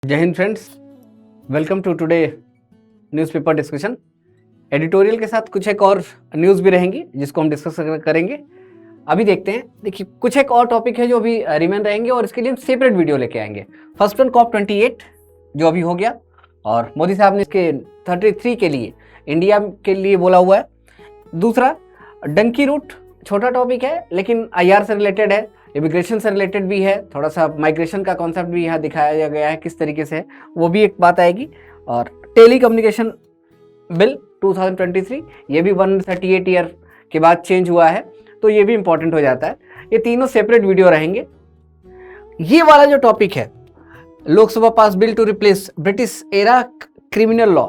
जय Hind friends, welcome to today newspaper discussion. Editorial के साथ कुछ एक और न्यूज़ भी रहेंगी जिसको हम डिस्कस करेंगे। अभी देखते हैं, देखिए कुछ एक और टॉपिक है जो अभी रिमेन रहेंगे और इसके लिए हम सेपरेट वीडियो लेके आएंगे। फर्स्ट वन COP28 जो अभी हो गया और मोदी साहब ने इसके 33 के लिए इंडिया के लिए बोला हुआ है। दूसरा डंकी रूट, छोटा टॉपिक है लेकिन IR से रिलेटेड है, इमिग्रेशन से रिलेटेड भी है, थोड़ा सा माइग्रेशन का कॉन्सेप्ट भी यहाँ दिखाया गया है किस तरीके से है, वो भी एक बात आएगी। और टेली कम्युनिकेशन बिल 2023 ये भी 138 ईयर के बाद चेंज हुआ है, तो ये भी इंपॉर्टेंट हो जाता है। ये तीनों सेपरेट वीडियो रहेंगे। ये वाला जो टॉपिक है, Lok Sabha pass bill to replace British era criminal law,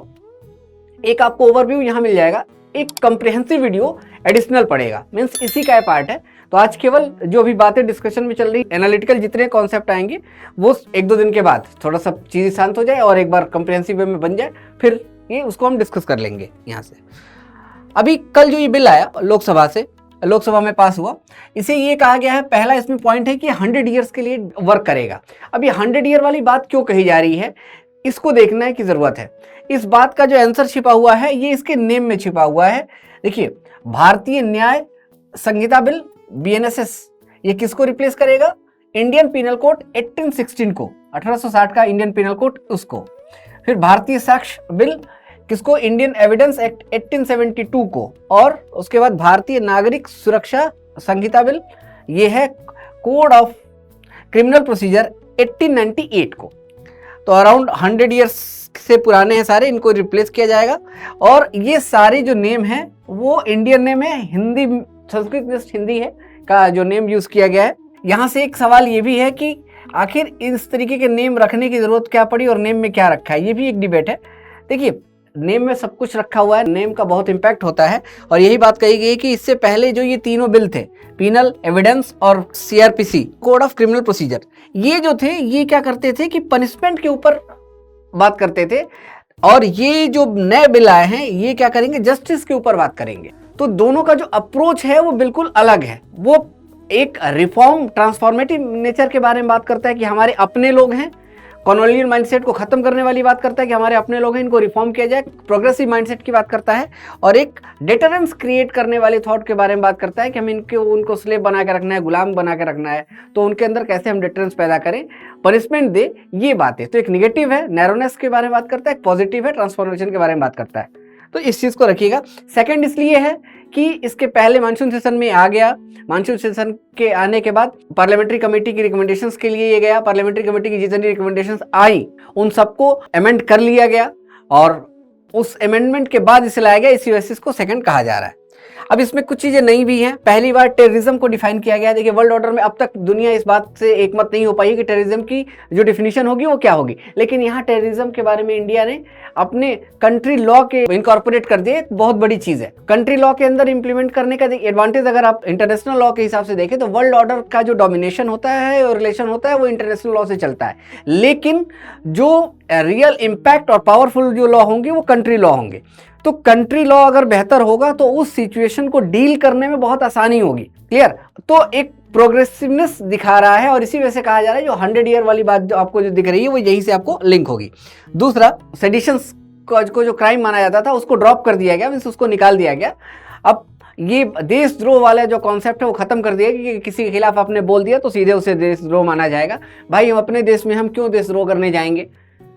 एक आपको ओवरव्यू यहाँ मिल जाएगा, एक कंप्रिहेंसिव वीडियो एडिशनल पड़ेगा, मीन्स इसी का पार्ट है। तो आज केवल जो अभी बातें डिस्कशन में चल रही, एनालिटिकल जितने कॉन्सेप्ट आएंगे वो एक दो दिन के बाद थोड़ा सा चीज़ें शांत हो जाए और एक बार कंप्रिहेंसिव वे में बन जाए, फिर ये उसको हम डिस्कस कर लेंगे यहाँ से। अभी कल जो ये बिल आया लोकसभा में पास हुआ, इसे ये कहा गया है, पहला इसमें पॉइंट है कि 100 ईयर्स के लिए वर्क करेगा। अब ये 100 ईयर वाली बात क्यों कही जा रही है, इसको देखने की ज़रूरत है। इस बात का जो आंसर छिपा हुआ है ये इसके नेम में छिपा हुआ है। देखिए, भारतीय न्याय संहिता बिल BNSS, ये किसको रिप्लेस करेगा? इंडियन पिनल कोड 1816 को, 1860 का इंडियन पिनल कोड उसको। फिर भारतीय साक्ष्य बिल किसको? इंडियन एविडेंस एक्ट 1872 को। और उसके बाद भारतीय नागरिक सुरक्षा संहिता बिल, ये है कोड ऑफ क्रिमिनल प्रोसीजर 1898 को। तो अराउंड 100 ईयर्स से पुराने हैं सारे, इनको रिप्लेस किया जाएगा। और ये सारे जो नेम हैं वो इंडियन नेम है, हिंदी संस्कृत जस्ट हिंदी है का जो नेम यूज किया गया है। यहाँ से एक सवाल ये भी है कि आखिर इस तरीके के नेम रखने की जरूरत क्या पड़ी और नेम में क्या रखा है, ये भी एक डिबेट है। देखिए, नेम में सब कुछ रखा हुआ है, नेम का बहुत इंपैक्ट होता है और यही बात कही गई कि इससे पहले जो ये तीनों बिल थे, पिनल, एविडेंस और CRPC code of criminal procedure, ये जो थे ये क्या करते थे कि पनिशमेंट के ऊपर बात करते थे, और ये जो नए बिल आए हैं ये क्या करेंगे? जस्टिस के ऊपर बात करेंगे। तो दोनों का जो अप्रोच है वो बिल्कुल अलग है। वो एक रिफॉर्म ट्रांसफॉर्मेटिव नेचर के बारे में बात करता है कि हमारे अपने लोग हैं, कॉलोनियल माइंडसेट को खत्म करने वाली बात करता है कि हमारे अपने लोग हैं, इनको रिफॉर्म किया जाए, प्रोग्रेसिव माइंडसेट की बात करता है, और एक डिटरेंस क्रिएट करने वाले थॉट के बारे में बात करता है कि हम उनको स्लेव बना के रखना है, गुलाम बना के रखना है, तो उनके अंदर कैसे हम डिटरेंस पैदा करें, पनिशमेंट दे, ये बातें। तो एक निगेटिव है, नैरोनेस के बारे में बात करता है, एक पॉजिटिव है, ट्रांसफॉर्मेशन के बारे में बात करता है। तो इस चीज़ को रखिएगा। सेकंड इसलिए है कि इसके पहले मानसून सेशन में आ गया, मानसून सेशन के आने के बाद पार्लियामेंट्री कमेटी की रिकमेंडेशंस के लिए ये गया, पार्लियामेंट्री कमेटी की जितनी रिकमेंडेशंस आई उन सबको अमेंड कर लिया गया और उस अमेंडमेंट के बाद इसे लाया गया, इसी वजह से इसको सेकंड कहा जा रहा है। अब इसमें कुछ चीज़ें नई भी हैं। पहली बार टेररिज्म को डिफाइन किया गया है। देखिए, वर्ल्ड ऑर्डर में अब तक दुनिया इस बात से एकमत नहीं हो पाई कि टेररिज्म की जो डिफिनीशन होगी वो क्या होगी, लेकिन यहाँ टेररिज्म के बारे में इंडिया ने अपने कंट्री लॉ के इनकॉर्पोरेट कर दिए। बहुत बड़ी चीज़ है कंट्री लॉ के अंदर इंप्लीमेंट करने का एडवांटेज। अगर आप इंटरनेशनल लॉ के हिसाब से देखें तो वर्ल्ड ऑर्डर का जो डोमिनेशन होता है और रिलेशन होता है वो इंटरनेशनल लॉ से चलता है, लेकिन जो रियल इम्पैक्ट और पावरफुल जो लॉ होंगे वो कंट्री लॉ होंगे। तो कंट्री लॉ अगर बेहतर होगा तो उस सिचुएशन को डील करने में बहुत आसानी होगी। क्लियर? तो एक प्रोग्रेसिवनेस दिखा रहा है और इसी वजह से कहा जा रहा है जो 100 ईयर वाली बात जो आपको जो दिख रही है वो यहीं से आपको लिंक होगी। दूसरा, सेडिशंस को जो क्राइम माना जाता था उसको ड्रॉप कर दिया गया, मींस उसको निकाल दिया गया। अब ये देशद्रोह वाला जो कॉन्सेप्ट है वो खत्म कर दिया कि किसी के खिलाफ आपने बोल दिया तो सीधे उसे देशद्रोह माना जाएगा। भाई, हम अपने देश में हम क्यों देशद्रोह करने जाएंगे?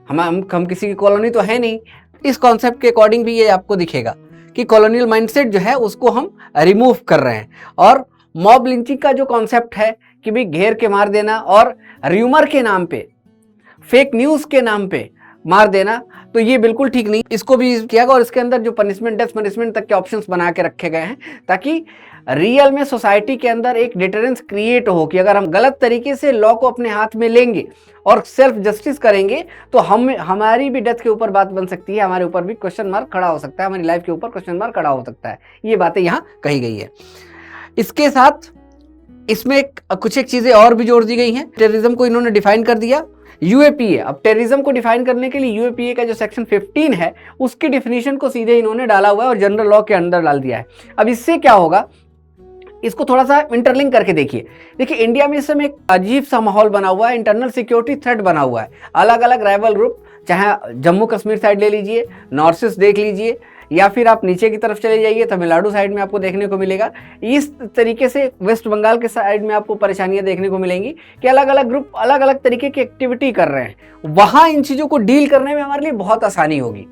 हम किसी की कॉलोनी तो है नहीं। इस कॉन्सेप्ट के अकॉर्डिंग भी ये आपको दिखेगा कि कॉलोनियल माइंडसेट जो है उसको हम रिमूव कर रहे हैं। और मॉब लिंचिंग का जो कॉन्सेप्ट है कि भाई घेर के मार देना और र्यूमर के नाम पे, फेक न्यूज़ के नाम पे मार देना, तो ये बिल्कुल ठीक नहीं। इसको भी किया गया और इसके अंदर जो पनिशमेंट, डेथ पनिशमेंट तक के ऑप्शंस बना के रखे गए हैं ताकि रियल में सोसाइटी के अंदर एक डिटरेंस क्रिएट हो कि अगर हम गलत तरीके से लॉ को अपने हाथ में लेंगे और सेल्फ जस्टिस करेंगे तो हमारी भी डेथ के ऊपर बात बन सकती है, हमारे ऊपर भी क्वेश्चन मार्क खड़ा हो सकता है, हमारी लाइफ के ऊपर क्वेश्चन मार्क खड़ा हो सकता है। ये बातें यहाँ कही गई है। इसके साथ इसमें कुछ एक चीज़ें और भी जोड़ दी गई हैं। टेररिज्म को इन्होंने डिफाइन कर दिया, UAPA। अब टेररिज्म को डिफाइन करने के लिए UAPA का जो सेक्शन 15 है उसकी डिफिनीशन को सीधे इन्होंने डाला हुआ है और जनरल लॉ के अंदर डाल दिया है। अब इससे क्या होगा, इसको थोड़ा सा इंटरलिंक करके देखिए। देखिए इंडिया में इस समय एक अजीब सा माहौल बना हुआ है, इंटरनल सिक्योरिटी थ्रेट बना हुआ है। अलग अलग राइवल ग्रुप, चाहे जम्मू कश्मीर साइड ले लीजिए, नॉर्थ ईस्ट देख लीजिए, या फिर आप नीचे की तरफ चले जाइए तमिलनाडु साइड में आपको देखने को मिलेगा। इस तरीके से वेस्ट बंगाल के साइड में आपको परेशानियां देखने को मिलेंगी कि अलग अलग ग्रुप अलग अलग तरीके की एक्टिविटी कर रहे हैं। वहां इन चीजों को डील करने में हमारे लिए बहुत आसानी होगी।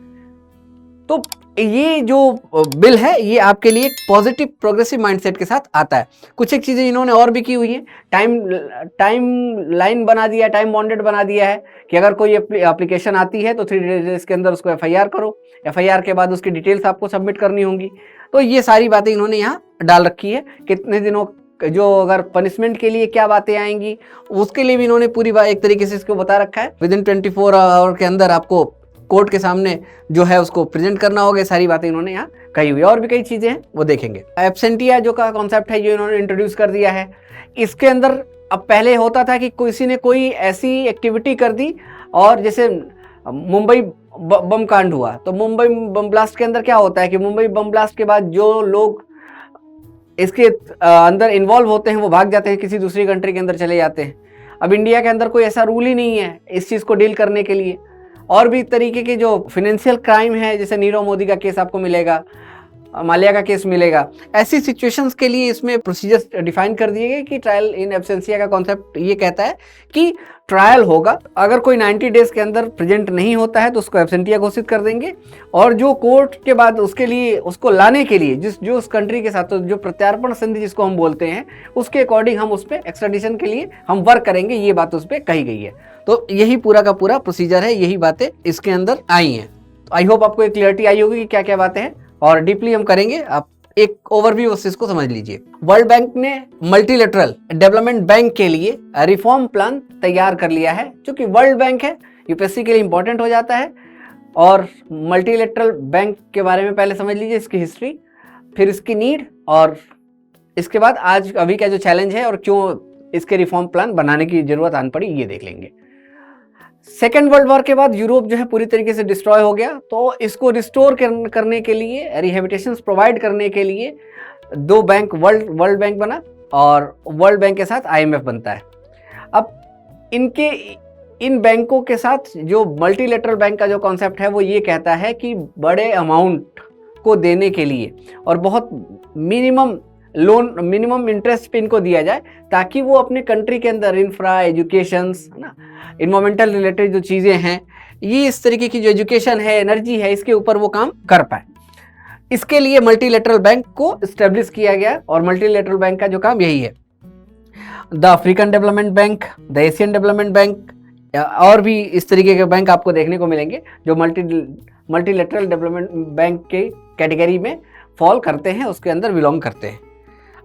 तो ये जो बिल है ये आपके लिए पॉजिटिव प्रोग्रेसिव माइंडसेट के साथ आता है। कुछ एक चीजें इन्होंने और भी की हुई हैं, टाइम लाइन बना दिया, टाइम बॉन्डेड बना दिया है कि अगर कोई एप्लीकेशन आती है तो 3 डेज के अंदर उसको एफआईआर करो, एफआईआर के बाद उसकी डिटेल्स आपको सबमिट करनी होंगी। तो ये सारी बातें इन्होंने यहाँ डाल रखी है। कितने दिनों जो अगर पनिशमेंट के लिए क्या बातें आएंगी उसके लिए भी इन्होंने पूरी बात एक तरीके से इसको बता रखा है। विद इन 24 आवर के अंदर आपको कोर्ट के सामने जो है उसको प्रेजेंट करना होगा। सारी बातें इन्होंने यहाँ कही हुई है। और भी कई चीजें हैं वो देखेंगे। एब्सेंटिया जो का कॉन्सेप्ट है जो इन्होंने इंट्रोड्यूस कर दिया है, इसके अंदर अब पहले होता था कि किसी ने कोई ऐसी एक्टिविटी कर दी, और जैसे मुंबई बम कांड हुआ तो मुंबई बम ब्लास्ट के अंदर क्या होता है कि मुंबई बम ब्लास्ट के बाद जो लोग इसके अंदर इन्वॉल्व होते हैं वो भाग जाते हैं, किसी दूसरी कंट्री के अंदर चले जाते हैं। अब इंडिया के अंदर कोई ऐसा रूल ही नहीं है इस चीज़ को डील करने के लिए। और भी तरीके के जो फाइनेंशियल क्राइम है, जैसे नीरव मोदी का केस आपको मिलेगा, माल्या का केस मिलेगा, ऐसी सिचुएशंस के लिए इसमें प्रोसीजर्स डिफाइन कर दिए गए कि ट्रायल इन एब्सेंसिया का कॉन्सेप्ट ये कहता है कि ट्रायल होगा, अगर कोई 90 डेज के अंदर प्रेजेंट नहीं होता है तो उसको एब्सेंटिया घोषित कर देंगे, और जो कोर्ट के बाद उसके लिए उसको लाने के लिए जो उस कंट्री के साथ जो प्रत्यार्पण संधि जिसको हम बोलते हैं उसके अकॉर्डिंग हम उस पर एक्स्ट्राडिशन के लिए हम वर्क करेंगे, ये बात उस पर कही गई है। तो यही पूरा का पूरा प्रोसीजर है, यही बातें इसके अंदर आई हैं। तो आई होप आपको एक क्लियरिटी आई होगी कि क्या क्या बातें हैं, और डीपली हम करेंगे। आप एक ओवरव्यू उस चीज को समझ लीजिए। वर्ल्ड बैंक ने मल्टीलेटरल डेवलपमेंट बैंक के लिए रिफॉर्म प्लान तैयार कर लिया है। क्योंकि वर्ल्ड बैंक है, यूपीएससी के लिए इंपॉर्टेंट हो जाता है। और मल्टीलेटरल बैंक के बारे में पहले समझ लीजिए, इसकी हिस्ट्री, फिर इसकी नीड, और इसके बाद आज अभी का जो चैलेंज है और क्यों इसके रिफॉर्म प्लान बनाने की जरूरत आन पड़ी, ये देख लेंगे। सेकेंड वर्ल्ड वॉर के बाद यूरोप जो है पूरी तरीके से डिस्ट्रॉय हो गया, तो इसको रिस्टोर करने के लिए, रिहेबिटेशन प्रोवाइड करने के लिए 2 बैंक, वर्ल्ड बैंक बना और वर्ल्ड बैंक के साथ आईएमएफ बनता है। अब इन बैंकों के साथ जो मल्टीलेटरल बैंक का जो कॉन्सेप्ट है वो ये कहता है कि बड़े अमाउंट को देने के लिए और बहुत मिनिमम लोन, मिनिमम इंटरेस्ट पे इनको दिया जाए, ताकि वो अपने कंट्री के अंदर इंफ्रा, एजुकेशन, है ना, इन्वायरमेंटल रिलेटेड जो चीज़ें हैं, ये इस तरीके की जो एजुकेशन है, एनर्जी है, इसके ऊपर वो काम कर पाए। इसके लिए मल्टीलेटरल बैंक को इस्टेब्लिश किया गया, और मल्टीलेटरल बैंक का जो काम यही है। The African development bank, the Asian development bank, और भी इस तरीके के बैंक आपको देखने को मिलेंगे जो मल्टीलेटरल डेवलपमेंट बैंक के कैटेगरी में फॉल करते हैं, उसके अंदर बिलोंग करते हैं।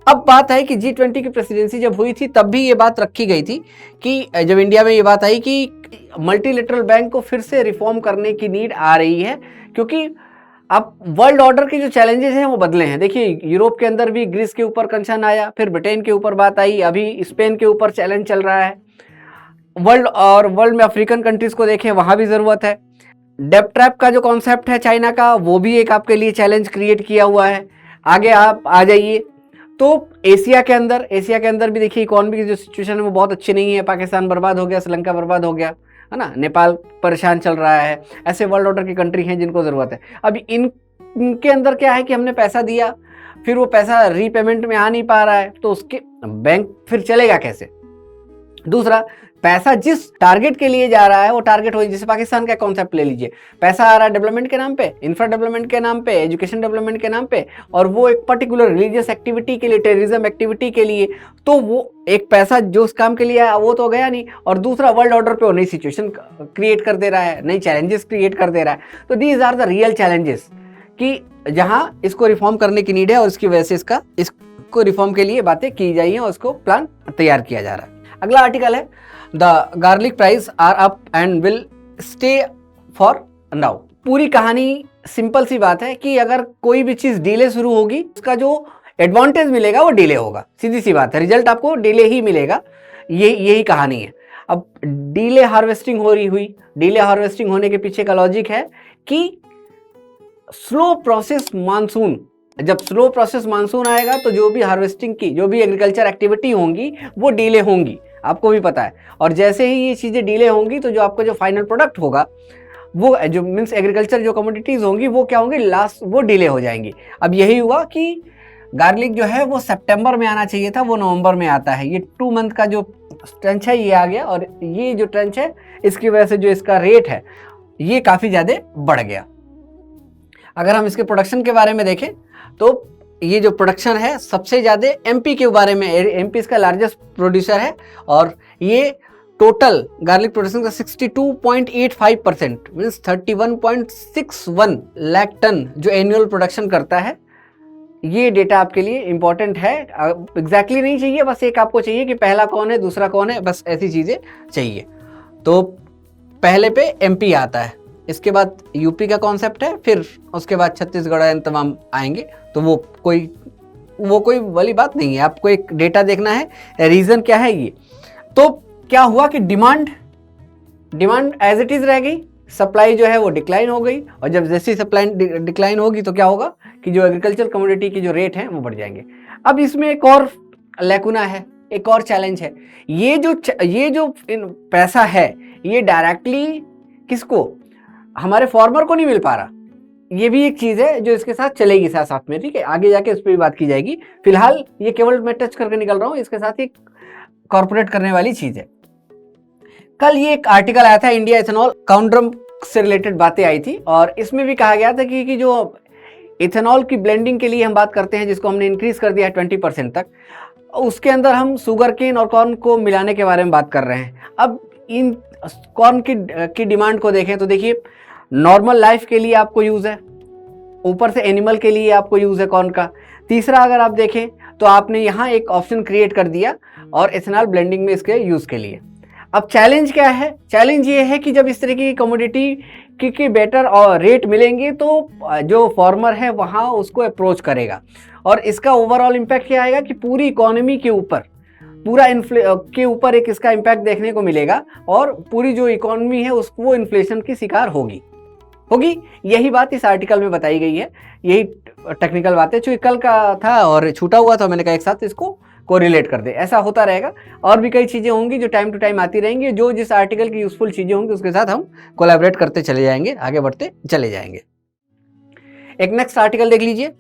अब बात है कि G20 की प्रेसिडेंसी जब हुई थी तब भी ये बात रखी गई थी कि जब इंडिया में ये बात आई कि मल्टीलेटरल बैंक को फिर से रिफॉर्म करने की नीड आ रही है, क्योंकि अब वर्ल्ड ऑर्डर के जो चैलेंजेस हैं वो बदले हैं। देखिए यूरोप के अंदर भी ग्रीस के ऊपर कंसर्न आया, फिर ब्रिटेन के ऊपर बात आई, अभी स्पेन के ऊपर चैलेंज चल रहा है। वर्ल्ड में अफ्रीकन कंट्रीज को देखें, वहाँ भी ज़रूरत है। डेब्ट ट्रैप का जो कॉन्सेप्ट है चाइना का, वो भी एक आपके लिए चैलेंज क्रिएट किया हुआ है। आगे आप आ जाइए तो एशिया के अंदर भी देखिए इकोनॉमी की जो सिचुएशन है वो बहुत अच्छी नहीं है। पाकिस्तान बर्बाद हो गया, श्रीलंका बर्बाद हो गया, है ना, नेपाल परेशान चल रहा है। ऐसे वर्ल्ड ऑर्डर की कंट्री हैं जिनको ज़रूरत है। अभी इनके अंदर क्या है कि हमने पैसा दिया, फिर वो पैसा रीपेमेंट में आ नहीं पा रहा है, तो उसके बैंक फिर चलेगा कैसे। दूसरा, पैसा जिस टारगेट के लिए जा रहा है वो टारगेट हो, जैसे पाकिस्तान का कॉन्सेप्ट ले लीजिए, पैसा आ रहा है डेवलपमेंट के नाम पे, इंफ्रा डेवलपमेंट के नाम पे, एजुकेशन डेवलपमेंट के नाम पे, और वो एक पर्टिकुलर रिलीजियस एक्टिविटी के लिए, टेररिज्म एक्टिविटी के लिए, तो वो एक पैसा जो उस काम के लिए आया वो तो गया नहीं, और दूसरा वर्ल्ड ऑर्डर पे वो नई सिचुएशन क्रिएट कर दे रहा है, नई चैलेंजेस क्रिएट कर दे रहा है। तो these are the real challenges कि जहाँ इसको रिफॉर्म करने की नीड है, और इसकी वजह से इसको रिफॉर्म के लिए बातें की जाई हैं और उसको प्लान तैयार किया जा रहा है। अगला आर्टिकल है the garlic price are up and will stay for now. पूरी कहानी सिंपल सी बात है कि अगर कोई भी चीज डिले शुरू होगी, उसका जो एडवांटेज मिलेगा वो डिले होगा। सीधी सी बात है, रिजल्ट आपको डिले ही मिलेगा, यही कहानी है। अब डिले हार्वेस्टिंग हो रही हुई, डिले हार्वेस्टिंग होने के पीछे का लॉजिक है कि स्लो प्रोसेस मानसून जब स्लो प्रोसेस मानसून आएगा तो जो भी हार्वेस्टिंग की जो भी एग्रीकल्चर एक्टिविटी होंगी वो डिले होंगी, आपको भी पता है। और जैसे ही ये चीज़ें डिले होंगी तो जो आपका जो फाइनल प्रोडक्ट होगा वो जो मीन्स एग्रीकल्चर जो कमोडिटीज़ होंगी वो क्या होंगी, लास्ट वो डिले हो जाएंगी। अब यही हुआ कि गार्लिक जो है वो सितंबर में आना चाहिए था, वो नवंबर में आता है। ये 2 मंथ का जो ट्रेंच है ये आ गया, और ये जो ट्रेंच है इसकी वजह से जो इसका रेट है ये काफ़ी ज़्यादा बढ़ गया। अगर हम इसके प्रोडक्शन के बारे में देखें तो ये जो प्रोडक्शन है सबसे ज़्यादा एमपी के बारे में, एमपी इसका लार्जेस्ट प्रोड्यूसर है, और ये टोटल गार्लिक प्रोडक्शन का 62.85% मीन्स 31.61 लाख टन जो एनुअल प्रोडक्शन करता है। ये डेटा आपके लिए इंपॉर्टेंट है, एग्जैक्टली नहीं चाहिए, बस एक आपको चाहिए कि पहला कौन है दूसरा कौन है, बस ऐसी चीज़ें चाहिए। तो पहले पे एमपी आता है, इसके बाद यूपी का कॉन्सेप्ट है, फिर उसके बाद छत्तीसगढ़ एंड तमाम आएंगे। तो वो कोई वाली बात नहीं है, आपको एक डेटा देखना है, रीज़न क्या है ये। तो क्या हुआ कि डिमांड एज इट इज़ रह गई, सप्लाई जो है वो डिक्लाइन हो गई, और जब जैसी सप्लाई डिक्लाइन होगी तो क्या होगा कि जो एग्रीकल्चर कमोडिटी की जो रेट है वो बढ़ जाएंगे। अब इसमें एक और लैकुना है, एक और चैलेंज है। ये जो पैसा है ये डायरेक्टली किसको, हमारे फार्मर को नहीं मिल पा रहा। ये भी एक चीज़ है जो इसके साथ चलेगी साथ साथ में, ठीक है, आगे जाके उस पर भी बात की जाएगी। फिलहाल ये केवल मैं टच करके निकल रहा हूँ, इसके साथ ही कॉर्पोरेट करने वाली चीज़ है। कल ये एक आर्टिकल आया था, इंडिया इथेनॉल काउंड्रम से रिलेटेड बातें आई थी, और इसमें भी कहा गया था कि जो इथेनॉल की ब्लेंडिंग के लिए हम बात करते हैं, जिसको हमने इंक्रीज कर दिया है 20% तक, उसके अंदर हम शुगर केन और कॉर्न को मिलाने के बारे में बात कर रहे हैं। अब इन कॉर्न की डिमांड को देखें तो देखिए, नॉर्मल लाइफ के लिए आपको यूज़ है, ऊपर से एनिमल के लिए आपको यूज़ है कॉर्न का। तीसरा अगर आप देखें तो आपने यहाँ एक ऑप्शन क्रिएट कर दिया और इथेनॉल ब्लेंडिंग में इसके यूज़ के लिए। अब चैलेंज क्या है, चैलेंज ये है कि जब इस तरह की कमोडिटी की बेटर और रेट मिलेंगे तो जो फार्मर है वहाँ उसको अप्रोच करेगा, और इसका ओवरऑल इम्पैक्ट क्या आएगा कि पूरी इकोनॉमी के ऊपर, पूरा के ऊपर एक इसका इम्पैक्ट देखने को मिलेगा, और पूरी जो इकोनॉमी है उसको वो इन्फ्लेशन की शिकार होगी। यही बात इस आर्टिकल में बताई गई है, यही टेक्निकल बात है। चूँकि कल का था और छूटा हुआ था, मैंने कहा एक साथ इसको कोरिलेट कर दे। ऐसा होता रहेगा, और भी कई चीज़ें होंगी जो टाइम टू टाइम आती रहेंगी, जो जिस आर्टिकल की यूजफुल चीज़ें होंगी उसके साथ हम कोलैबोरेट करते चले जाएंगे, आगे बढ़ते चले जाएंगे। एक नेक्स्ट आर्टिकल देख लीजिए,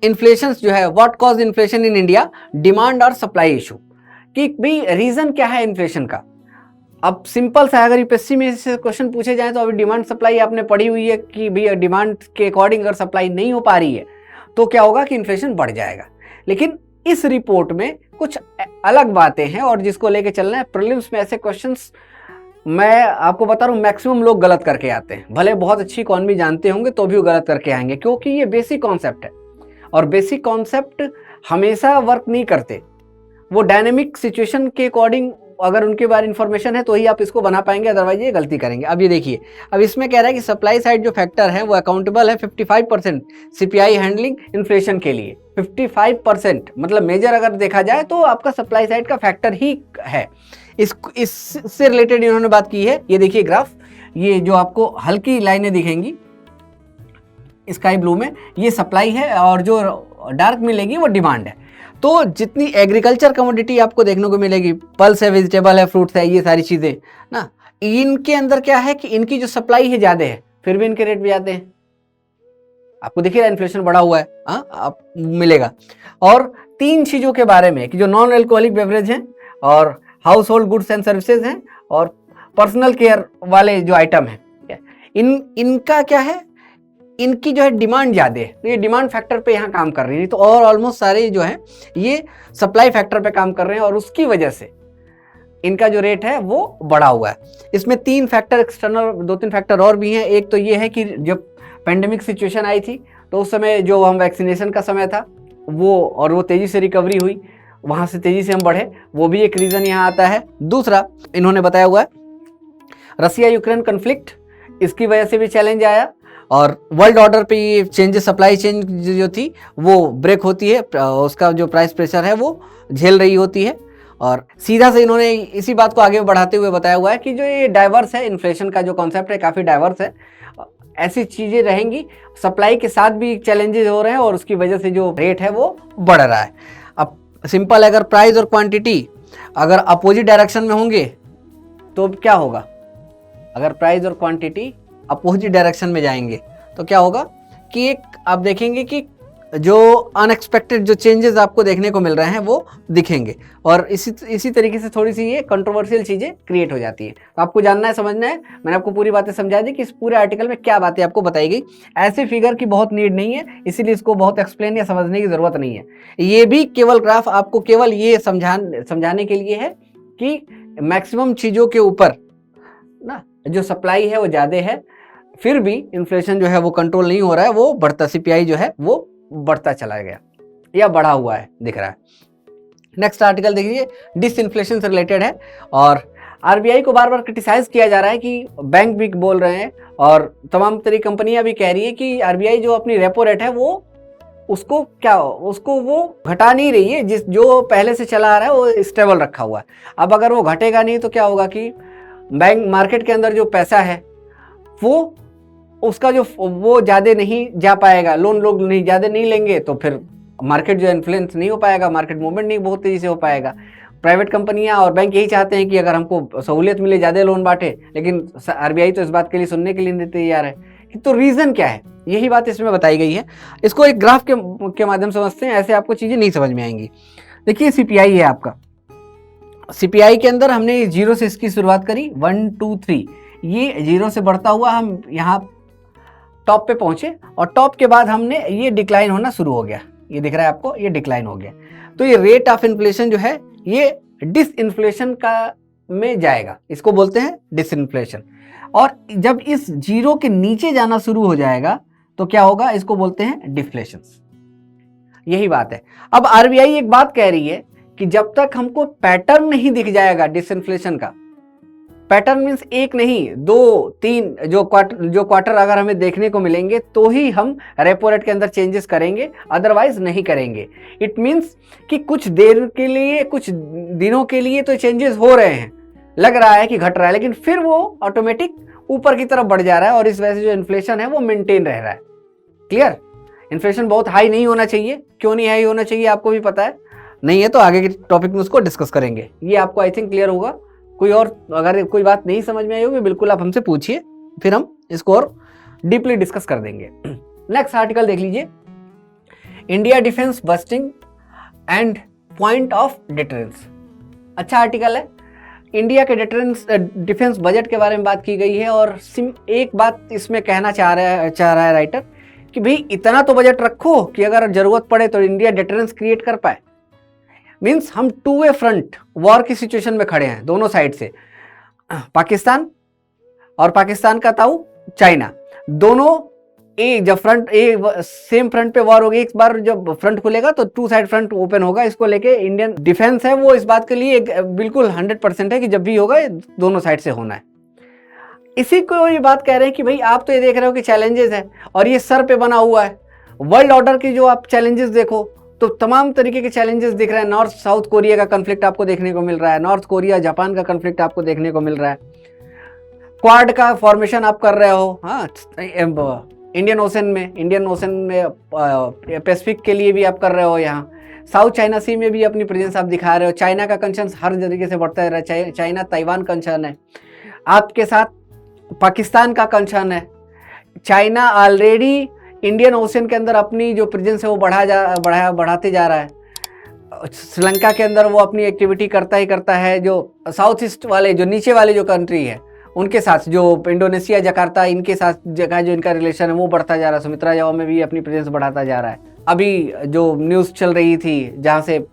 इन्फ्लेशन जो है, what cause inflation in India, demand और सप्लाई इशू, कि भाई रीज़न क्या है इन्फ्लेशन का। अब सिंपल सा अगर यूपीएससी में से क्वेश्चन पूछे जाए तो अभी डिमांड सप्लाई आपने पढ़ी हुई है कि भैया डिमांड के अकॉर्डिंग अगर सप्लाई नहीं हो पा रही है तो क्या होगा कि इन्फ्लेशन बढ़ जाएगा। लेकिन इस रिपोर्ट में कुछ अलग बातें हैं, और जिसको लेके चलना है। प्रीलिम्स में ऐसे क्वेश्चंस मैं आपको बता रहा हूँ मैक्सिमम लोग गलत करके आते हैं, भले बहुत अच्छी इकॉनमी जानते होंगे तो भी वो गलत करके आएंगे, क्योंकि ये बेसिक कॉन्सेप्ट है, और बेसिक कॉन्सेप्ट हमेशा वर्क नहीं करते। वो डायनेमिक सिचुएशन के अकॉर्डिंग अगर उनके बारे इन्फॉर्मेशन है तो ही आप इसको बना पाएंगे, अदरवाइज ये गलती करेंगे। अब ये देखिए, अब इसमें कह रहा है कि सप्लाई साइड जो फैक्टर है वो अकाउंटेबल है 55% सीपीआई हैंडलिंग इन्फ्लेशन के लिए। 55% मतलब मेजर अगर देखा जाए तो आपका सप्लाई साइड का फैक्टर ही है। इससे रिलेटेड इन्होंने बात की है। ये देखिए ग्राफ, ये जो आपको हल्की लाइनें दिखेंगी स्काई ब्लू में, ये सप्लाई है, और जो डार्क मिलेगी वो डिमांड है। तो जितनी एग्रीकल्चर कमोडिटी आपको देखने को मिलेगी, पल्स है, वेजिटेबल है, फ्रूट्स है, ये सारी चीज़ें ना, इनके अंदर क्या है कि इनकी जो सप्लाई है ज़्यादा है, फिर भी इनके रेट भी जाते हैं। आपको दिखेगा इन्फ्लेशन बढ़ा हुआ है, आप मिलेगा। और 3 चीज़ों के बारे में कि जो नॉन अल्कोहलिक बेवरेज हैं, और house hold goods and services हैं, और पर्सनल केयर वाले जो आइटम हैं, इनका क्या है, इनकी जो है डिमांड ज़्यादा है, तो ये डिमांड फैक्टर पे यहाँ काम कर रही है। तो और ऑलमोस्ट सारे जो है ये सप्लाई फैक्टर पे काम कर रहे हैं, और उसकी वजह से इनका जो रेट है वो बढ़ा हुआ है। इसमें 3 फैक्टर एक्सटर्नल, 2-3 फैक्टर और भी हैं। एक तो ये है कि जब पेंडेमिक सिचुएशन आई थी तो उस समय जो हम वैक्सीनेशन का समय था वो तेज़ी से रिकवरी हुई, वहाँ से तेज़ी से हम बढ़े, वो भी एक रीज़न यहाँ आता है। दूसरा इन्होंने बताया हुआ है रसिया यूक्रेन कन्फ्लिक्ट, इसकी वजह से भी चैलेंज आया, और वर्ल्ड ऑर्डर पे ये चेंजेस, सप्लाई चेंज जो थी वो ब्रेक होती है, उसका जो प्राइस प्रेशर है वो झेल रही होती है। और सीधा से इन्होंने इसी बात को आगे बढ़ाते हुए बताया हुआ है कि जो ये डाइवर्स है, इन्फ्लेशन का जो कॉन्सेप्ट है काफ़ी डाइवर्स है। ऐसी चीज़ें रहेंगी। सप्लाई के साथ भी चैलेंजेस हो रहे हैं और उसकी वजह से जो रेट है वो बढ़ रहा है। अब सिंपल, अगर प्राइस और क्वांटिटी अगर अपोजिट डायरेक्शन में होंगे तो क्या होगा? अगर प्राइस और क्वांटिटी अपोजिट डायरेक्शन में जाएंगे तो क्या होगा कि एक आप देखेंगे कि जो अनएक्सपेक्टेड जो चेंजेस आपको देखने को मिल रहे हैं वो दिखेंगे, और इसी तरीके से थोड़ी सी ये कंट्रोवर्शियल चीज़ें क्रिएट हो जाती हैं। तो आपको जानना है, समझना है। मैंने आपको पूरी बातें समझा दी कि इस पूरे आर्टिकल में क्या बातें आपको बताई गई। ऐसे फिगर की बहुत नीड नहीं है, इसीलिए इसको बहुत एक्सप्लेन या समझने की ज़रूरत नहीं है। ये भी केवल ग्राफ आपको केवल ये समझाने के लिए है कि मैक्सिमम चीज़ों के ऊपर ना जो सप्लाई है वो ज़्यादा है, फिर भी इन्फ्लेशन जो है वो कंट्रोल नहीं हो रहा है, वो बढ़ता, सीपीआई जो है वो बढ़ता चला गया या बढ़ा हुआ है, दिख रहा है। नेक्स्ट आर्टिकल देखिए, डिसइन्फ्लेशन से रिलेटेड है, और आरबीआई को बार बार क्रिटिसाइज किया जा रहा है कि बैंक भी बोल रहे हैं और तमाम तरह कंपनियां भी कह रही है कि आरबीआई जो अपनी रेपो रेट है वो उसको वो घटा नहीं रही है, जो पहले से चला आ रहा है वो स्टेबल रखा हुआ है। अब अगर वो घटेगा नहीं तो क्या होगा कि बैंक मार्केट के अंदर जो पैसा है वो उसका जो वो ज़्यादा नहीं जा पाएगा, लोन लोग नहीं ज़्यादा नहीं लेंगे तो फिर मार्केट जो इन्फ्लुएंस नहीं हो पाएगा, मार्केट मूवमेंट नहीं बहुत तेज़ी से हो पाएगा। प्राइवेट कंपनियां और बैंक यही चाहते हैं कि अगर हमको सहूलियत मिले, ज़्यादा लोन बांटे, लेकिन आरबीआई तो इस बात के लिए सुनने के लिए नहीं तैयार है। तो रीज़न क्या है, यही बात इसमें बताई गई है। इसको एक ग्राफ के माध्यम से समझते हैं, ऐसे आपको चीज़ें नहीं समझ में आएंगी। देखिए सीपीआई है आपका, सीपीआई के अंदर हमने 0 से इसकी शुरुआत करी, 1 2 3, ये 0 से बढ़ता हुआ हम यहाँ टॉप पे पहुंचे, और टॉप के बाद हमने ये डिक्लाइन होना शुरू हो गया, ये दिख रहा है आपको, ये डिक्लाइन हो गया। तो ये रेट ऑफ इन्फ्लेशन जो है ये डिसइन्फ्लेशन का में जाएगा, इसको बोलते हैं डिसइन्फ्लेशन। और जब इस 0 के नीचे जाना शुरू हो जाएगा तो क्या होगा, इसको बोलते हैं डिफ्लेशन। यही बात है। अब आरबीआई एक बात कह रही है कि जब तक हमको पैटर्न नहीं दिख जाएगा डिसइन्फ्लेशन का, पैटर्न मीन्स एक नहीं 2 3 जो क्वार्टर अगर हमें देखने को मिलेंगे तो ही हम रेपो रेट के अंदर चेंजेस करेंगे, अदरवाइज नहीं करेंगे। इट मीन्स कि कुछ देर के लिए, कुछ दिनों के लिए तो चेंजेस हो रहे हैं, लग रहा है कि घट रहा है, लेकिन फिर वो ऑटोमेटिक ऊपर की तरफ बढ़ जा रहा है, और इस वजह से जो इन्फ्लेशन है वो मेंटेन रह रहा है। क्लियर? इन्फ्लेशन बहुत हाई नहीं होना चाहिए। क्यों नहीं हाई होना चाहिए आपको भी पता है, नहीं है तो आगे के टॉपिक में उसको डिस्कस करेंगे। ये आपको आई थिंक क्लियर होगा। कोई और अगर कोई बात नहीं समझ में आई होगी बिल्कुल आप हमसे पूछिए, फिर हम इसको और डीपली डिस्कस कर देंगे। नेक्स्ट आर्टिकल देख लीजिए, India defence busting and point of deterrence. अच्छा आर्टिकल है। इंडिया के डिफेंस बजट के बारे में बात की गई है, और एक बात इसमें कहना चाह रहा है राइटर कि भाई इतना तो बजट रखो कि अगर जरूरत पड़े तो इंडिया डिटरेंस क्रिएट कर पाए। मीन्स हम 2 वे फ्रंट वॉर की सिचुएशन में खड़े हैं, दोनों साइड से, पाकिस्तान और पाकिस्तान का ताऊ चाइना, दोनों जब सेम फ्रंट पे वॉर होगी, एक बार जब फ्रंट खुलेगा तो 2 साइड फ्रंट ओपन होगा। इसको लेके इंडियन डिफेंस है वो इस बात के लिए बिल्कुल 100% है कि जब भी होगा दोनों साइड से होना है। इसी को ये बात कह रहे हैं कि भाई आप तो ये देख रहे हो कि चैलेंजेस है और ये सर पे बना हुआ है। वर्ल्ड ऑर्डर की जो आप चैलेंजेस देखो तो तमाम तरीके के चैलेंजेस दिख रहे हैं। नॉर्थ साउथ कोरिया का कन्फ्लिक्ट आपको देखने को मिल रहा है, नॉर्थ कोरिया जापान का कन्फ्लिक्ट आपको देखने को मिल रहा है, क्वाड का फॉर्मेशन आप कर रहे हो, हाँ इंडियन ओशन में पैसिफिक के लिए भी आप कर रहे हो, यहाँ साउथ चाइना सी में भी अपनी प्रेजेंस आप दिखा रहे हो। चाइना का कंसर्न हर तरीके से बढ़ता रहा है, चाइना ताइवान कंसर्न है, आपके साथ पाकिस्तान का कंसर्न है। चाइना ऑलरेडी इंडियन ओशन के अंदर अपनी जो प्रेजेंस है वो बढ़ाते जा रहा है। श्रीलंका के अंदर वो अपनी एक्टिविटी करता ही करता है। जो साउथ ईस्ट वाले जो नीचे वाले जो कंट्री है उनके साथ, जो इंडोनेशिया जकार्ता इनके साथ जगह जो इनका रिलेशन है वो बढ़ता जा रहा है। सुमित्रा जावा में भी अपनी प्रेजेंस बढ़ाता जा रहा है। अभी जो न्यूज़ चल रही थी जहाँ से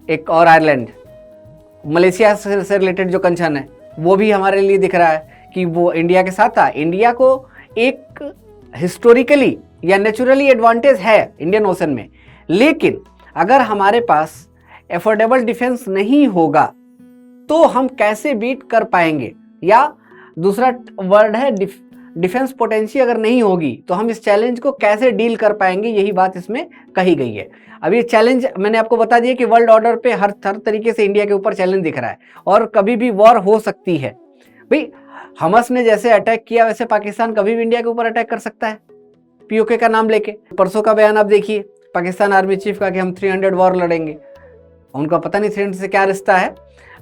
एक और आयरलैंड, मलेशिया से रिलेटेड जो कंसर्न है वो भी हमारे लिए दिख रहा है कि वो इंडिया के साथ था। इंडिया को एक हिस्टोरिकली या नेचुरली एडवांटेज है इंडियन ओशन में, लेकिन अगर हमारे पास एफोर्डेबल डिफेंस नहीं होगा तो हम कैसे बीट कर पाएंगे, या दूसरा वर्ड है डिफेंस पोटेंशियल अगर नहीं होगी तो हम इस चैलेंज को कैसे डील कर पाएंगे, यही बात इसमें कही गई है। अब ये चैलेंज मैंने आपको बता दिया कि वर्ल्ड ऑर्डर पे हर तरीके से इंडिया के ऊपर चैलेंज दिख रहा है और कभी भी वॉर हो सकती है। भाई हमस ने जैसे अटैक किया वैसे पाकिस्तान कभी भी इंडिया के ऊपर अटैक कर सकता है पीओके का नाम लेके। परसों का बयान आप देखिए पाकिस्तान आर्मी चीफ का कि हम 300 वॉर लड़ेंगे। उनका पता नहीं 300 से क्या रिश्ता है,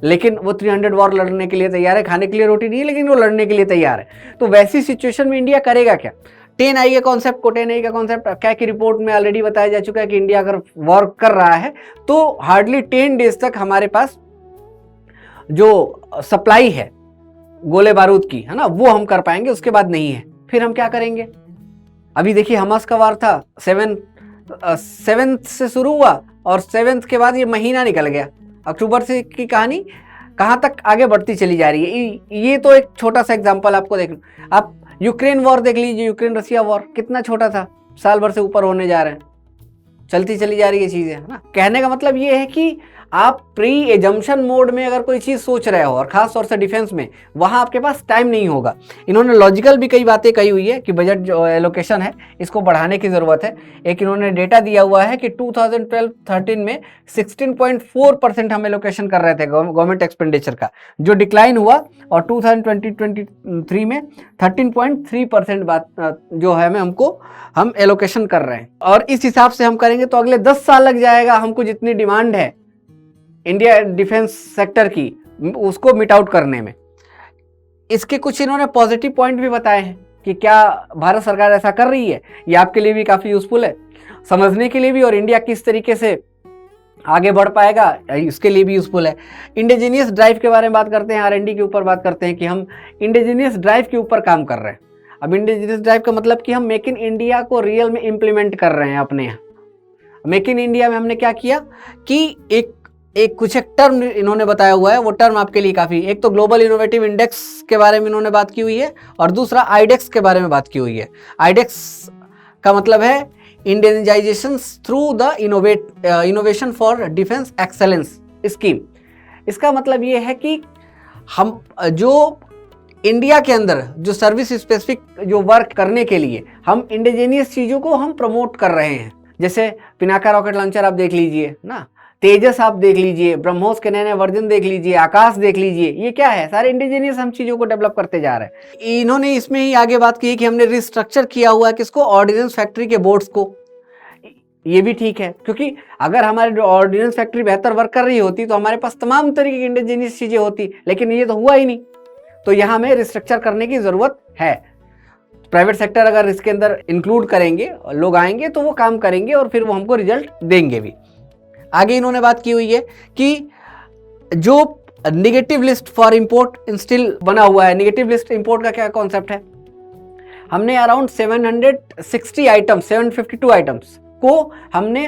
लेकिन वो 300 वॉर लड़ने के लिए तैयार है। खाने के लिए रोटी नहीं है, लेकिन वो लड़ने के लिए तैयार है। तो वैसी सिचुएशन में इंडिया करेगा क्या? 10I के कॉन्सेप्ट को 10I का कॉन्सेप्ट क्या की रिपोर्ट में ऑलरेडी बताया जा चुका है कि इंडिया अगर वॉर कर रहा है तो हार्डली 10 डेज तक हमारे पास जो सप्लाई है गोले बारूद की, है ना, वो हम कर पाएंगे, उसके बाद नहीं है। फिर हम क्या करेंगे? अभी देखिए हमास का वार था 7 से शुरू हुआ और 7 के बाद ये महीना निकल गया। अक्टूबर से की कहानी कहाँ तक आगे बढ़ती चली जा रही है। ये तो एक छोटा सा एग्जांपल आपको देख लो। आप यूक्रेन वॉर देख लीजिए, यूक्रेन रसिया वॉर कितना छोटा था, साल भर से ऊपर होने जा रहे हैं, चलती चली जा रही है चीजें, है ना। कहने का मतलब ये है कि आप प्री एजम्पशन मोड में अगर कोई चीज सोच रहे हो और खास तौर से डिफेंस में, वहां आपके पास टाइम नहीं होगा। इन्होंने लॉजिकल भी कई बातें कही हुई है कि बजट जो एलोकेशन है इसको बढ़ाने की जरूरत है। एक इन्होंने डेटा दिया हुआ है कि 2012-13 में 16.4% हम एलोकेशन कर रहे थे गवर्नमेंट एक्सपेंडिचर का, जो डिक्लाइन हुआ, और 2020-23 में 13.3% बात जो है हम एलोकेशन कर रहे हैं। और इस हिसाब से हम करेंगे तो अगले 10 साल लग जाएगा हमको जितनी डिमांड है इंडिया डिफेंस सेक्टर की उसको मिट आउट करने में। इसके कुछ इन्होंने पॉजिटिव पॉइंट भी बताए हैं कि क्या भारत सरकार ऐसा कर रही है। ये आपके लिए भी काफ़ी यूजफुल है समझने के लिए भी, और इंडिया किस तरीके से आगे बढ़ पाएगा इसके लिए भी यूजफुल है। इंडिजीनियस ड्राइव के बारे में बात करते हैं, R&D के ऊपर बात करते हैं कि हम इंडिजीनियस ड्राइव के ऊपर काम कर रहे हैं। अब इंडिजीनियस ड्राइव का मतलब कि हम मेक इन इंडिया को रियल में इम्प्लीमेंट कर रहे हैं अपने यहाँ। मेक इन इंडिया में हमने क्या किया कि कुछ एक टर्म इन्होंने बताया हुआ है, वो टर्म आपके लिए काफ़ी, एक तो ग्लोबल इनोवेटिव इंडेक्स के बारे में इन्होंने बात की हुई है और दूसरा आईडेक्स के बारे में बात की हुई है। आईडेक्स का मतलब है Indianisation through the innovation for defence excellence scheme. इसका मतलब ये है कि हम जो इंडिया के अंदर जो सर्विस स्पेसिफिक जो वर्क करने के लिए हम इंडिजीनियस चीज़ों को हम प्रमोट कर रहे हैं। जैसे पिनाका रॉकेट लॉन्चर आप देख लीजिए ना, तेजस आप देख लीजिए, ब्रह्मोस के नए नए वर्जन देख लीजिए, आकाश देख लीजिए, ये क्या है, सारे इंडिजीनियस हम चीज़ों को डेवलप करते जा रहे हैं। इन्होंने इसमें ही आगे बात की कि हमने रिस्ट्रक्चर किया हुआ है किसको, ऑर्डिनेंस फैक्ट्री के बोर्ड्स को। ये भी ठीक है, क्योंकि अगर हमारे ऑर्डिनेंस फैक्ट्री बेहतर वर्क कर रही होती तो हमारे पास तमाम तरीके की इंडिजीनियस चीज़ें होती, लेकिन ये तो हुआ ही नहीं। तो यहाँ हमें रिस्ट्रक्चर करने की ज़रूरत है। प्राइवेट सेक्टर अगर इसके अंदर इंक्लूड करेंगे, लोग आएंगे तो वो काम करेंगे और फिर वो हमको रिजल्ट देंगे भी। आगे इन्होंने बात की हुई है कि जो negative list for import still बना हुआ है। नेगेटिव लिस्ट इंपोर्ट का क्या कॉन्सेप्ट है, हमने अराउंड 760 आइटम्स, 752 आइटम्स को हमने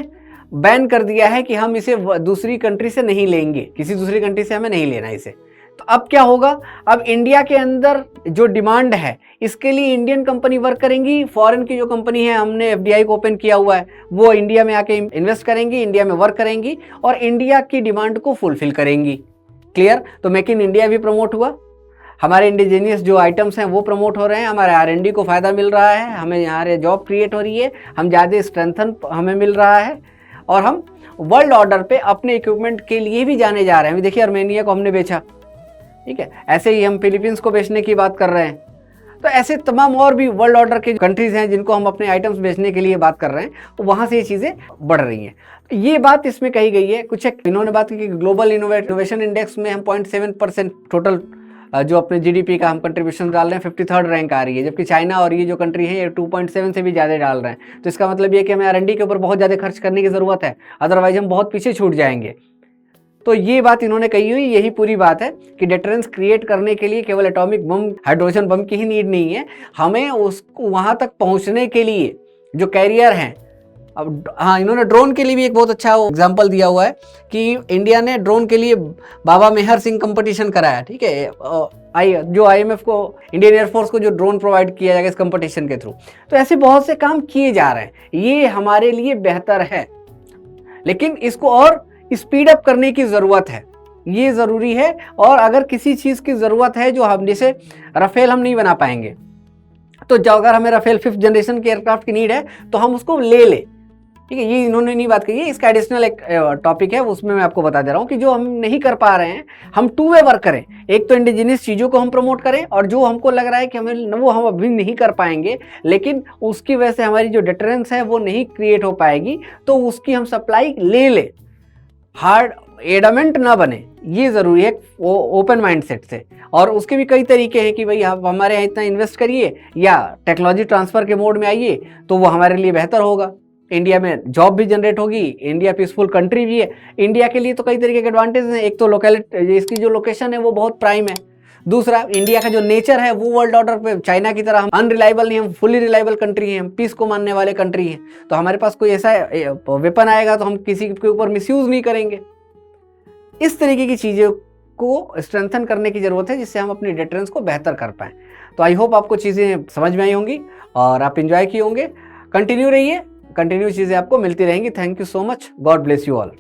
बैन कर दिया है कि हम इसे दूसरी कंट्री से नहीं लेंगे, किसी दूसरी कंट्री से हमें नहीं लेना इसे। तो अब क्या होगा, अब इंडिया के अंदर जो डिमांड है इसके लिए इंडियन कंपनी वर्क करेंगी, फॉरेन की जो कंपनी है हमने FDI को ओपन किया हुआ है वो इंडिया में आके इन्वेस्ट करेंगी, इंडिया में वर्क करेंगी और इंडिया की डिमांड को फुलफिल करेंगी। क्लियर? तो मेक इन इंडिया भी प्रमोट हुआ, हमारे इंडिजीनियस जो आइटम्स हैं वो प्रमोट हो रहे हैं, हमारे R&D को फ़ायदा मिल रहा है, हमें यहाँ जॉब क्रिएट हो रही है, हम ज़्यादा स्ट्रेंथन हमें मिल रहा है और हम वर्ल्ड ऑर्डर पे अपने इक्विपमेंट के लिए भी जाने जा रहे हैं। देखिए आर्मेनिया को हमने बेचा, ठीक है, ऐसे ही हम फिलीपींस को बेचने की बात कर रहे हैं। तो ऐसे तमाम और भी वर्ल्ड ऑर्डर के कंट्रीज़ हैं जिनको हम अपने आइटम्स बेचने के लिए बात कर रहे हैं, तो वहाँ से ये चीज़ें बढ़ रही हैं। तो ये बात इसमें कही गई है। कुछ एक इन्होंने बात की कि ग्लोबल इनोवेशन इंडेक्स में हम 0.7% टोटल जो अपने GDP का हम कंट्रीब्यूशन डाल रहे हैं, 53rd रैंक आ रही है, जबकि चाइना और ये जो कंट्री है ये 2.7 से भी ज़्यादा डाल रहे हैं। तो इसका मतलब ये कि हमें R&D के ऊपर बहुत ज़्यादा खर्च करने की ज़रूरत है, अदरवाइज हम बहुत पीछे छूट जाएंगे। तो ये बात इन्होंने कही हुई, यही पूरी बात है कि डिटरेंस क्रिएट करने के लिए केवल एटॉमिक बम, हाइड्रोजन बम की ही नीड नहीं है, हमें उसको वहाँ तक पहुँचने के लिए जो कैरियर हैं। अब हाँ, इन्होंने ड्रोन के लिए भी एक बहुत अच्छा एग्जाम्पल दिया हुआ है कि इंडिया ने ड्रोन के लिए बाबा मेहर सिंह कंपटीशन कराया, ठीक है, जो IMF को, इंडियन एयरफोर्स को जो ड्रोन प्रोवाइड किया जाएगा इस कंपटीशन के थ्रू। तो ऐसे बहुत से काम किए जा रहे हैं, ये हमारे लिए बेहतर है, लेकिन इसको और स्पीड अप करने की ज़रूरत है, ये ज़रूरी है। और अगर किसी चीज़ की ज़रूरत है जो हम, जैसे राफेल हम नहीं बना पाएंगे, तो जो अगर हमें राफेल 5th जनरेशन के एयरक्राफ्ट की नीड है तो हम उसको ले लें, ठीक है, ये इन्होंने नहीं बात कही है, इसका एडिशनल एक टॉपिक है, उसमें मैं आपको बता दे रहा हूँ कि जो हम नहीं कर पा रहे हैं, हम टू वे वर्क करें। एक तो इंडिजिनियस चीज़ों को हम प्रमोट करें, और जो हमको लग रहा है कि हमें वो हम अभी नहीं कर पाएंगे, लेकिन उसकी वजह से हमारी जो डिटरेंस है वो नहीं क्रिएट हो पाएगी, तो उसकी हम सप्लाई ले लें, हार्ड एडमेंट ना बने, ये ज़रूरी है ओपन माइंडसेट से। और उसके भी कई तरीके हैं कि भाई आप हमारे यहाँ इतना इन्वेस्ट करिए या टेक्नोलॉजी ट्रांसफ़र के मोड में आइए, तो वो हमारे लिए बेहतर होगा। इंडिया में जॉब भी जनरेट होगी, इंडिया पीसफुल कंट्री भी है। इंडिया के लिए तो कई तरीके के एडवांटेज हैं। एक तो लोकेलिटी, इसकी जो लोकेशन है वो बहुत प्राइम है। दूसरा, इंडिया का जो नेचर है वो वर्ल्ड ऑर्डर पे चाइना की तरह हम अनरिलायबल नहीं, हम फुली रिलायबल कंट्री हैं, हम पीस को मानने वाले कंट्री हैं। तो हमारे पास कोई ऐसा वेपन आएगा तो हम किसी के ऊपर मिसयूज नहीं करेंगे। इस तरीके की चीज़ों को स्ट्रेंथन करने की ज़रूरत है, जिससे हम अपनी डिटरेंस को बेहतर कर पाएँ। तो आई होप आपको चीज़ें समझ में आई होंगी और आप इंजॉय किए होंगे। कंटिन्यू रहिए, कंटिन्यू चीज़ें आपको मिलती रहेंगी। Thank you so much, God bless you all.